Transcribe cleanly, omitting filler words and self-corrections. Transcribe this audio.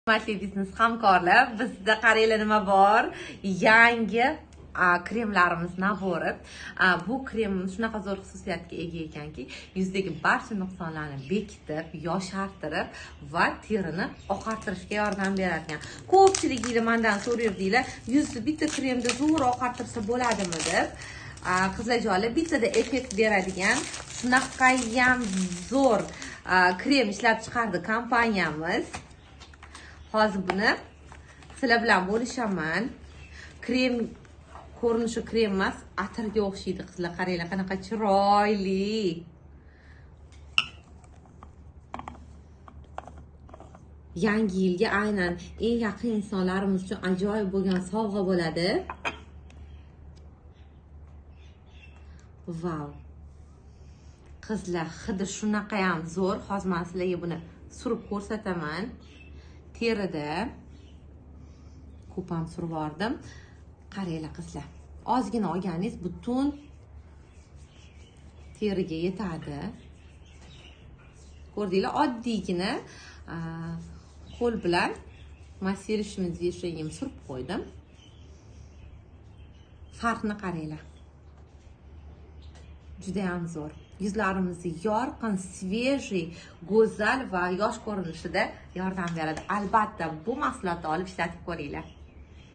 Hurmatli biznes hamkorlar, bizda qaranglar nima bor? Yangi kremlarimiz nabori. Bu krem shunaqa zo'r xususiyatga ega ekanki, yuzdagi barcha nuqsonlarni bekitib, yoshartirib va terini oqartirishga yordam berar ekan. Ko'pchilik mendan so'rayapsizlar, yuzni bitta kremda zo'r oqartirsa bo'ladimi deb. Qizlarjonlar, bittada effekt beradigan shunaqayam zo'r krem ishlab chiqardi kompaniyamiz. Hozir buni sizlar bilan bo'lishaman. Krem ko'rinishi krem emas, atirga o'xshaydi qizlar. Qaranglar, qanaqa chiroyli. Yangi yilga aynan eng yaqin insonlarimiz uchun ajoyib bo'lgan sovg'a bo'ladi. Wow. Qizlar, hidi shunaqa ham zo'r. Hozir men sizlarga buni surib ko'rsataman. Terida ko'p ham surib oldim. Qaranglar qizlar. Ozgina olganingiz butun teriga yetadi. Ko'rdinglar, oddiygina qo'l bilan massirishimiz yeshagim surib qo'ydim. Farqni qaranglar. Juda ham zo'r. Yuzlarimizni yorqin, svejiy, go'zal va yosh ko'rinishida yordam beradi. Albatta, bu mahsulotni olib ishlatib ko'ringlar.